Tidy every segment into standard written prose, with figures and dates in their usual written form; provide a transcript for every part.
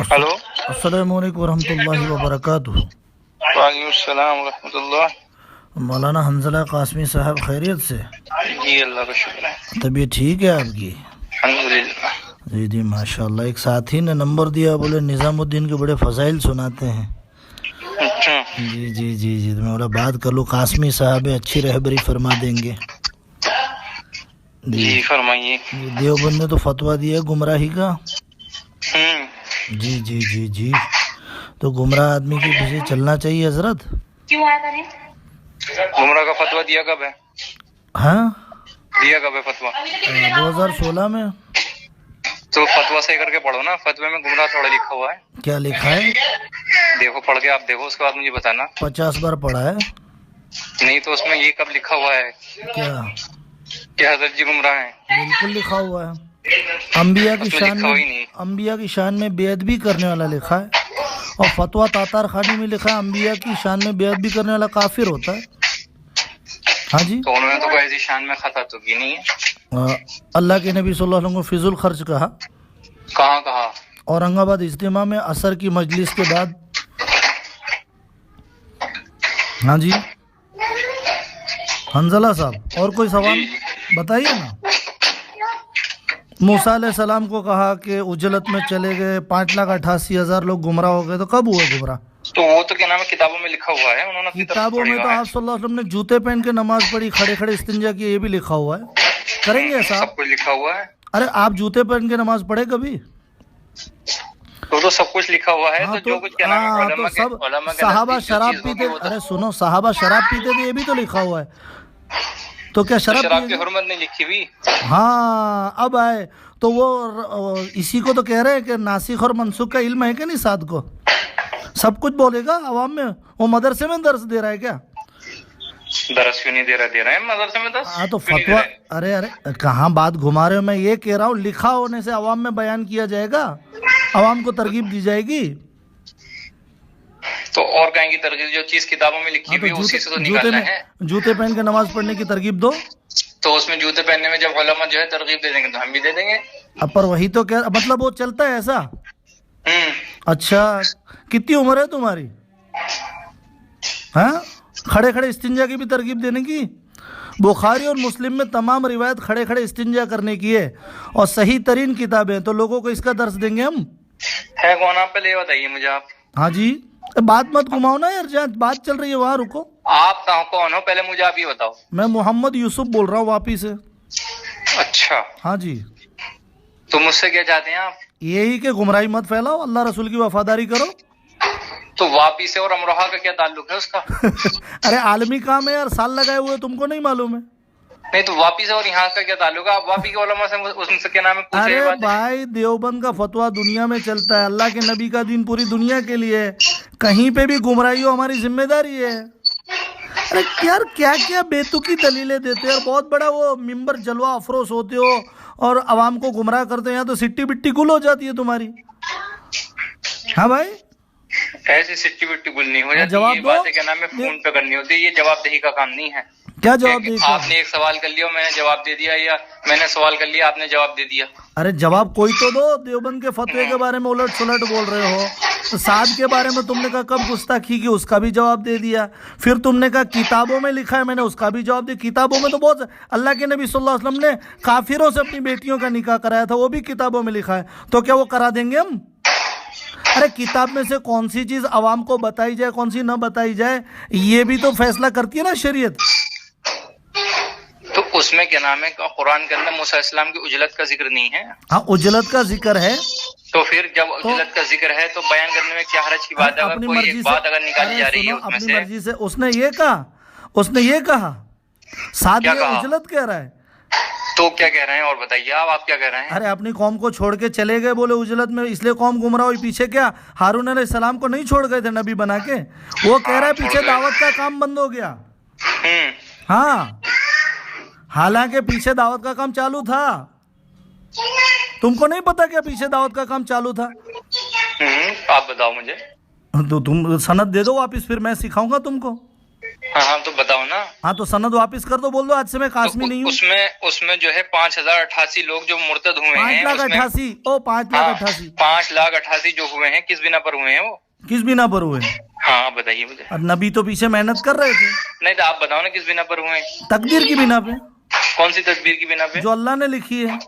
Hello. अस्सलामुअलैकुम वरहमतुल्लाहि वबरकातुहू। वालेकुम सलाम रहमतुल्लाह। मौलाना हंजला कासमी साहब खैरियत से? जी अल्लाह का शुक्र है, तबीयत ठीक है आपकी? अल्हम्दुलिल्लाह। जी जी माशाल्लाह। एक साथी ने नंबर दिया, बोले निज़ामुद्दीन के बड़े फ़ज़ाइल सुनाते हैं। अच्छा जी जी जी जी तो मैं बोला बात कर लूँ, कासमी साहब अच्छी रहबरी फरमा देंगे। जी फरमाइए। जी देवबंद ने तो फतवा दिया गुमराही का। जी जी जी जी तो गुमराह आदमी के पीछे चलना चाहिए हजरत? क्यों आया था? गुमराह का फतवा दिया कब है? हाँ दिया कब है फतवा? 2016 में। तो फतवा सही करके पढ़ो ना, फतवे में गुमराह थोड़ा लिखा हुआ है। क्या लिखा है? देखो पढ़ के आप देखो, उसके बाद मुझे बताना। 50 बार पढ़ा है। नहीं तो उसमें ये कब लिखा हुआ है क्या? कि हजरत जी गुमराह हैं? बिल्कुल लिखा हुआ है। अंबिया की उसमें शान लिखा हुआ ही में, नहीं। अंबिया की शान में बेअद भी करने वाला लिखा है, और फतवा तातार खानी में लिखा है अंबिया की शान में बेअद भी करने वाला काफिर होता है। हाँ जी। तो उन्होंने तो कोई ऐसी शान में खता तो की नहीं है। अल्लाह के नबी सल्लल्लाहु अलैहि वसल्लम को फिजुल खर्च कहा। कहाँ कहा? औरंगाबाद इज्तिमा में असर की मजलिस के बाद। हाँ जी हंजला साहब, और कोई सवाल बताइए ना। मूसा अलैहिस्सलाम को कहा कि उजलत में चले गए, 5,88,000 लोग गुमराह हो गए, तो कब हुए गुमराह? तो वो तो क्या नाम है, किताबों में लिखा हुआ है, उन्होंने अपनी तरफ से किताबों में पढ़ा तो है। आप सल्लल्लाहु अलैहि वसल्लम ने जूते पहन के नमाज पढ़ी, खड़े खड़े इस्तिंजा किए, ये भी लिखा हुआ है। करेंगे ऐसा सब आप? कुछ लिखा हुआ है। अरे आप जूते पहन के नमाज पढ़े कभी? तो सब कुछ लिखा हुआ है। हाँ तो जो कुछ क्या नाम है, हाँ, तो उलमा के साहबा नजदीक जो शराब चीज होगी पीते, वो तो- अरे सुनो, साहबा शराब पीते थे, ये भी तो लिखा हुआ है। तो क्या तो शराब शराब की पिएंगे? हुर्मत नहीं लिखी हुई। हाँ अब आए तो वो इसी को तो कह रहे हैं कि नासिख और मनसूख का इल्म है क्या नहीं साथ को? सब कुछ बोलेगा अवाम में। वो मदरसे में दर्स दे रहा है क्या? दरस क्यों नहीं दे रहे हैं मदरसे में दरस? हाँ तो क्यों नहीं दे फतवा, रहे? अरे अरे कहाँ बात घुमा रहे हो? मैं ये कह रहा हूँ लिखा होने से अवाम में बयान किया जाएगा, अवाम को तरगीब दी जाएगी। तो और कहीं की तरकीब, जो चीज किताबों में लिखी हाँ हुई तो है उसी से तो जूते निकालना में, है। जूते पहन के नमाज पढ़ने की तरगीब दो। तो उसमें जूते पहनने में जब उलमा जो है तरकीब दे देंगे तो हम भी दे देंगे। अब पर वही तो क्या मतलब, वो चलता है ऐसा? अच्छा कितनी उम्र है तुम्हारी? हाँ खड़े खड़े इस्तिंजा की भी तरकीब देने की? बुखारी और मुस्लिम में तमाम रिवायत खड़े खड़े इस्तिंजा करने की है, और सही तरीन किताबें, तो लोगों को इसका दर्स देंगे हम। है कौन आप? पहले ये बताइए मुझे आप। हाँ जी बात मत घुमाओ ना यार, जहाँ बात चल रही है वहाँ रुको। आप कौन हो पहले मुझे आप ये बताओ। मैं मोहम्मद यूसुफ बोल रहा हूँ वापी से। अच्छा हाँ जी। तो मुझसे क्या चाहते हैं आप? यही कि गुमराही मत फैलाओ, अल्लाह रसूल की वफादारी करो। तो वापी से और अमरोहा का क्या ताल्लुक है उसका? अरे आलमी काम है यार, साल लगाए हुए, तुमको नहीं मालूम है? नहीं तो वापी से और यहाँ का क्या ताल्लुक है? आप वापी के उलमा से उनसे क्या नाम है पूछे ये अरे बात? भाई देवबंद का फतवा दुनिया में चलता है, अल्लाह के नबी का दीन पूरी दुनिया के लिए है, कहीं पे भी गुमराही हो हमारी जिम्मेदारी है। अरे यार क्या क्या बेतुकी दलीलें देते हो यार, बहुत बड़ा वो मिंबर जलवा अफरोज होते हो और आवाम को गुमराह करते हो, यहाँ तो सिट्टी बिट्टी गुल हो जाती है तुम्हारी। हाँ भाई ऐसी सिट्टी बिट्टी गुल नहीं हो जाती। जवाब ये दो। बातें क्या नाम है फोन पे करनी होती है, ये जवाबदेही का काम नहीं है। क्या जवाब दे? आपने एक सवाल कर लिया मैंने जवाब दे दिया, या मैंने सवाल कर लिया आपने जवाब दे दिया। अरे जवाब कोई तो दो। देवबंद के फतवे के बारे में उलट सुलट बोल रहे हो, तो साद के बारे में तुमने कहा कब गुस्ताखी की, उसका भी जवाब दे दिया। फिर तुमने कहा किताबों में लिखा है, मैंने उसका भी जवाब दिया। किताबों में तो बहुत, अल्लाह के नबी सल्लल्लाहु अलैहि वसल्लम ने काफिरों से अपनी बेटियों का निकाह कराया था, वो भी किताबों में लिखा है, तो क्या वो करा देंगे हम? अरे किताब में से कौन सी चीज अवाम को बताई जाए, कौन सी न बताई जाए, ये भी तो फैसला करती है ना शरीयत। तो उसमें क्या नाम है, कुरान के अंदर मूसा इस्लाम की उजलत का जिक्र नहीं है? हाँ उजलत का जिक्र है। तो फिर जब उजलत का जिक्र है तो बयान करने में क्या हरज की बात है? अगर अपनी कोई मर्जी एक से, बात अगर निकाली जा रही है अपनी उसमें मर्जी से उसने ये कहा, उसने ये कहा, साथ क्या ये कहा? उजलत कह रहा है। तो क्या कह रहे हैं और बताइए आप क्या कह रहे हैं? अरे अपनी कौम को छोड़ के चले गए, बोले उजलत में, इसलिए कौम गुमराह हुई। पीछे क्या हारून अलैहिस्सलाम को नहीं छोड़ गए थे नबी बना के? वो कह रहा है पीछे दावत का काम बंद हो गया। हाँ हालांकि पीछे दावत का काम चालू था। तुमको नहीं पता क्या पीछे दावत का काम चालू था? आप बताओ मुझे। तो तुम सनद दे दो वापिस, फिर मैं सिखाऊंगा तुमको। हाँ हाँ, तो बताओ ना। हाँ तो सनद वापस कर दो, बोल दो आज से मैं कासमी तो नहीं हूँ। उसमें जो है 5,088 लोग जो मुर्तद हुए 5,88,000 ओ 5,88,000 5,88,000 जो हुए हैं, किस बिना पर हुए हैं वो? किस बिना पर हुए? हाँ आप बताइए मुझे। और नबी तो पीछे मेहनत कर रहे थे। नहीं तो आप बताओ ना किस बिना पर हुए हैं? तकदीर की बिना पे, कौन सी तदबीर की बिना पे? जो अल्लाह ने लिखी है।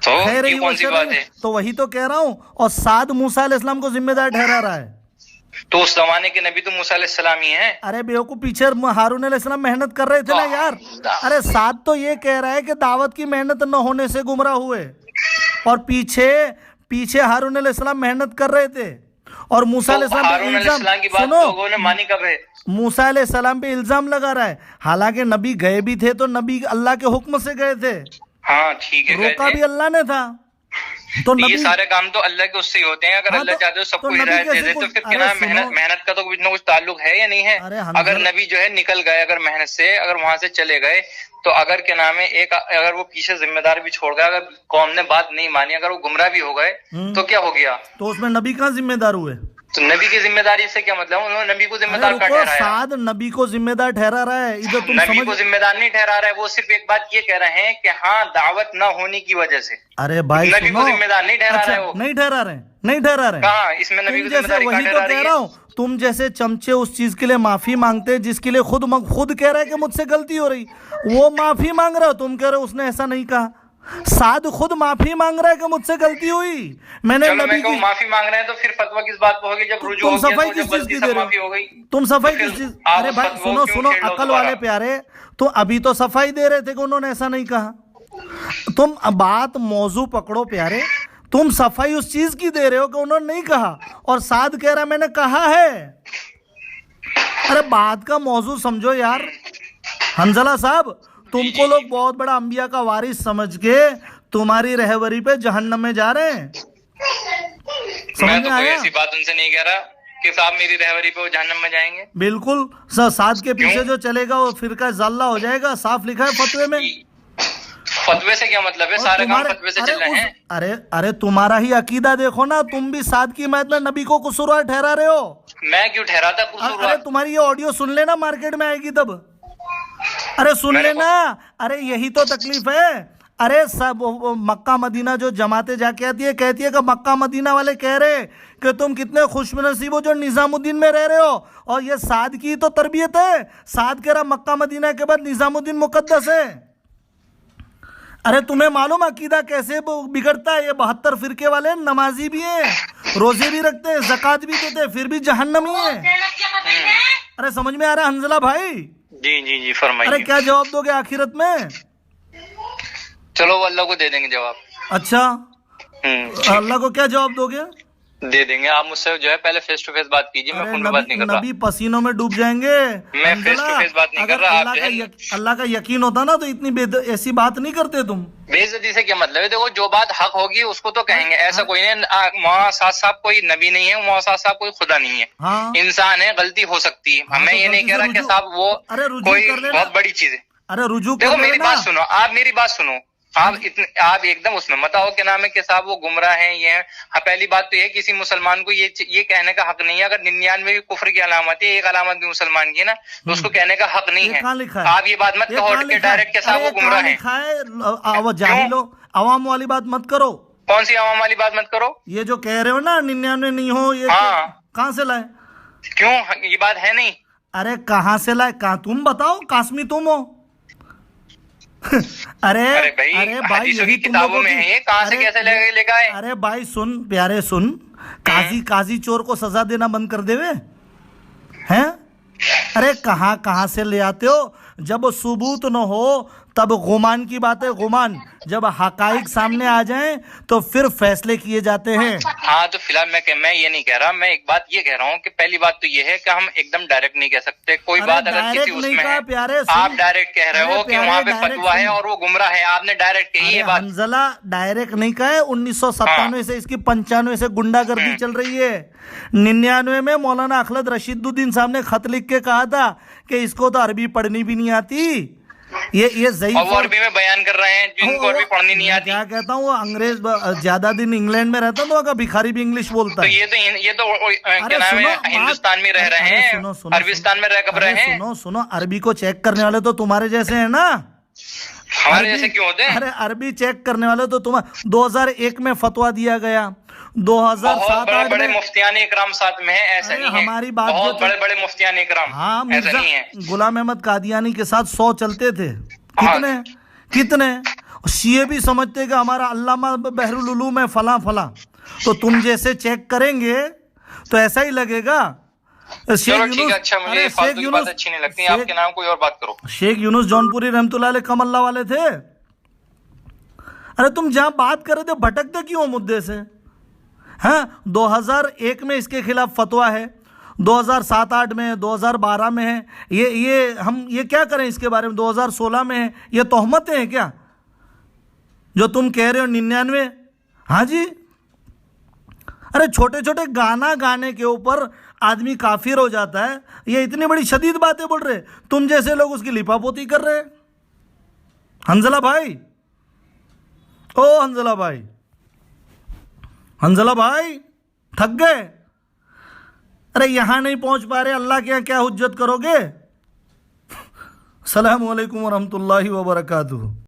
तो खैर ये ही कौन सी वो बात है? तो वही तो कह रहा हूँ। और साद मूसा अलैहिस्सलाम को जिम्मेदार ठहरा रहा है। तो उस जमाने के नबी तो मूसा अलैहिस्सलाम ही हैं। अरे बेवकूफ, पीछे हारून अलैहिस्सलाम मेहनत कर रहे थे ना यार। अरे साद तो ये कह रहा है कि दावत की मेहनत न होने से गुमराह हुए, और पीछे हारून अलैहिस्सलाम मेहनत कर रहे थे। और मूसा अलैहिस्सलाम पे हारून अलैहिस्सलाम की बात सुनो, लोगों ने मानी कब है? मूसा अलैहिस्सलाम पे इल्जाम लगा रहा है, हालांकि नबी गए भी थे तो नबी अल्लाह के हुक्म से गए थे, हाँ ठीक है, रोका भी अल्लाह ने था। तो ये नबी सारे काम तो अल्लाह के उससे ही होते हैं। अगर हाँ, अल्लाह तो- चाहते हो सबको तो नबी हिदायत दे कैसे दे तो कुछ- फिर अरे क्या नाम, सुनो। मेहनत का तो कुछ ना कुछ ताल्लुक है या नहीं है? अरे हमजा- अगर नबी जो है निकल गए अगर मेहनत से, अगर वहां से चले गए, तो अगर क्या नाम है एक, अगर वो पीछे जिम्मेदार भी छोड़ गए, अगर कौम ने बात नहीं मानी, अगर वो गुमराह भी हो गए तो क्या हो गया? तो उसमें नबी कहाँ जिम्मेदार हुए? तो नबी की जिम्मेदारी से क्या मतलब? उन्होंने नबी को अरे जिम्मेदार का रुको, ठहराया। साद नबी को जिम्मेदार ठहरा रहा है, इधर तुम नबी को समझ। जिम्मेदार नहीं ठहरा रहा है, वो सिर्फ एक बात ये कह रहे हैं कि हाँ दावत न होने की वजह से अरे भाई नबी सुनो, को जिम्मेदार नहीं ठहरा अच्छा, रहे वो। नहीं ठहरा रहे। कहाँ इसमें नबी तुम को जैसे जिम्मेदारी वही कहाँ तो ठहरा कह रही रहा है? हूँ, तुम जैसे चमचे उस चीज के लिए माफी मांगते हैं जिसके लिए खुद कह रहा है कि मुझसे गलती हो रही, वो माफी मांग रहा हो, तुम कह रहे हो उसने ऐसा नहीं कहा। साद खुद माफी मांग रहा है कि मुझसे गलती हुई, मैंने चलो नबी मैं कहूँ की। माफी मांग रहे हैं तो फिर फतवा किस बात पर होगी? जब रुजू तुम हो गया सफाई तो किस जब चीज गलती की से दे रहे माफी हो हो? गई तुम सफाई तो फिर किस चीज? आप अरे भाई फतवों सुनो क्यों सुनो, छेड़ लो अकल दोबारा? वाले प्यारे, तो अभी तो सफाई दे रहे थे कि उन्होंने ऐसा नहीं कहा। तुम बात मौजू पकड़ो प्यारे, तुम सफाई उस चीज की दे रहे हो कि उन्होंने नहीं कहा, और साद कह रहा है मैंने कहा है। अरे बात का मौजू समझो यार। हंजला साहब, तुमको लोग बहुत बड़ा अंबिया का वारिस समझ के तुम्हारी रहबरी पे जहन्नम में जा रहे हैं। समझ मैं में तो कोई आया? ऐसी बात उनसे नहीं कह रहा कि साहब मेरी रहबरी पे वो जहन्नम में जाएंगे। बिल्कुल, साद के पीछे जो चलेगा वो फिरका जल्ला हो जाएगा, साफ लिखा है फतवे में। फतवे से क्या मतलब है? और सारे काम तुम्हारे- फतवे से अरे चल रहे हैं। अरे तुम्हारा ही अकीदा देखो ना, तुम भी साद की हिमायत में नबी को कसूरवार ठहरा रहे हो। मैं क्यों ठहराता अरे कसूरवार? तुम्हारी ये ऑडियो सुन लेना, मार्केट में आएगी तब। अरे सुन मैंने लेना, अरे यही तो तकलीफ है। अरे सब वो मक्का मदीना जो जमाते जाके आती है, कहती है कि मक्का मदीना वाले कह रहे कि तुम कितने खुशनसीब हो जो निजामुद्दीन में रह रहे हो, और ये साद की तो तरबियत है। साद कह रहा मक्का मदीना के बाद निजामुद्दीन मुकद्दस है। अरे तुम्हें मालूम अकीदा कैसे बिगड़ता है? ये 72 फिरके वाले नमाजी भी हैं, रोजे भी रखते हैं, ज़कात भी देते हैं, फिर भी जहन्नमी है। अरे समझ में आ रहा है हंजला भाई? जी जी जी अरे फरमाइए। क्या जवाब दोगे आखिरत में? चलो वो अल्लाह को दे देंगे जवाब। अच्छा, अल्लाह को क्या जवाब दोगे? दे देंगे। आप मुझसे जो है पहले फेस टू फेस बात कीजिए, मैं अरे फोन पे बात नहीं कर रहा। नबी पसीनों में डूब जाएंगे। मैं हंजला, face to face बात नहीं कर अगर रहा, आप अल्लाह जो का है- अल्लाह का यकीन होता ना तो इतनी ऐसी बात नहीं करते तुम। बेइज्जती से क्या मतलब है? देखो जो बात हक होगी उसको तो कहेंगे, ऐसा कोई नहीं। मौलाना साहब कोई नबी नहीं है, मौलाना साहब कोई खुदा नहीं है, हाँ इंसान है, गलती हो सकती है। हाँ, मैं तो ये नहीं गलती कह से रहा कि रुजू- साहब वो अरे रुजू कोई कर लेना। बहुत बड़ी चीज है। अरे रुजू देखो कर मेरी लेना। बात सुनो, आप मेरी बात सुनो। आप एकदम उसमें मत आओ कि नाम है कि साहब वो गुमराह हैं, ये हैं। हाँ, पहली बात तो ये किसी मुसलमान को ये कहने का हक नहीं है। अगर 99 भी कुफ्र की अलामत है, एक अलामत भी मुसलमान की है ना, तो उसको कहने का हक नहीं ये है। कहाँ लिखा है? आप ये बात मत ये कहो कहाँ कि लिखा है? डायरेक्ट के साहब अरे वो गुमराह हैं। लिखा है जाहिलो, अवाम वाली बात मत करो। कौन सी आवाम वाली बात मत करो? ये जो कह रहे हो ना 99 नहीं हो, ये हाँ। कहाँ से लाए? क्यों ये बात है नहीं? अरे कहाँ से लाए? कहाँ तुम बताओ, कासमी तुम हो। अरे भाई हदीसों की यही तुम किताबों लोगों में की- है, ये कहाँ से अरे, कैसे लेके आए? अरे भाई सुन प्यारे सुन, काजी चोर को सजा देना बंद कर देवे हैं? अरे कहाँ से ले आते हो? जब सबूत न हो तब गुमान की बात है, गुमान। जब हकाइक सामने आ जाएं तो फिर फैसले किए जाते हैं। हाँ तो फिलहाल मैं ये नहीं कह रहा, मैं एक बात ये कह रहा हूँ कि पहली बात तो ये है कि हम एकदम डायरेक्ट नहीं कह सकते कोई अरे बात। अगर डायरेक्ट किसी नहीं उसमें कहा है, प्यारे, सुन। आप डायरेक्ट कह रहे अरे हो कि प्यारे, वहाँ पे डायरेक्ट फतवा है सुन। और वो गुमराह है, आपने डायरेक्ट कही ये बात। हंजला डायरेक्ट नहीं कहा है। 1997 से इसकी 95 से गुंडागर्दी चल रही है। 99 में मौलाना अखलद रशीदुद्दीन साहब ने खत लिख के कहा था कि इसको तो अरबी पढ़नी भी नहीं आती, یہ ضعیف اور وہ عربی میں بیان کر رہے ہیں جن کو عربی پڑھنی نہیں آتی. کیا کہتا ہوں, وہ انگریز زیادہ دن انگلینڈ میں رہتا تو بھکاری بھی انگلش بولتا تو ہے. یہ تو کیا نام ہے ہندوستان میں رہ رہے ہیں, عربستان میں رہ کب رہے ہیں. سنو, عربی کو چیک کرنے والے تو تمہارے جیسے ہیں نا. ہمارے جیسے کیوں ہوتے ہیں؟ ارے عربی چیک کرنے والے تو تمہیں 2001 میں فتوا دیا گیا, 2007 بڑے بڑے مفتیان اکرام ساتھ میں ہیں, ایسا نہیں ہے. ہماری بات بہت بڑے بڑے مفتیان اکرام. ہاں, ایسا نہیں ہے. غلام احمد قادیانی کے ساتھ 100 چلتے تھے. کتنے شیعہ بھی سمجھتے کہ ہمارا علامہ بحر العلوم ہے فلاں فلاں. تو تم جیسے چیک کریں گے تو ایسا ہی لگے گا. چلو ٹھیک ہے, اچھا مجھے فالتو کی بات اچھی نہیں لگتی. آپ کے نام کوئی اور بات کرو. شیخ یونس جونپوری رحمۃ اللہ علیہ کم اللہ والے تھے. ارے تم جہاں بات کر رہے تھے بھٹکتے کیوں مدعے سے؟ ہاں, 2001 میں اس کے خلاف فتویٰ ہے, 2007-8 میں, 2012 میں ہے. یہ کیا کریں اس کے بارے میں؟ 2016 میں ہے. یہ تہمتیں ہیں کیا جو تم کہہ رہے ہو 99؟ ہاں جی. ارے چھوٹے چھوٹے گانا گانے کے اوپر آدمی کافر ہو جاتا ہے, یہ اتنی بڑی شدید باتیں بول رہے, تم جیسے لوگ اس کی لپا پوتی کر رہے. حنظلہ بھائی, او حنظلہ بھائی تھک گئے؟ ارے یہاں نہیں پہنچ پا رہے, اللہ کے یہاں کیا حجت کرو گے؟ السلام علیکم ورحمۃ اللہ وبرکاتہ.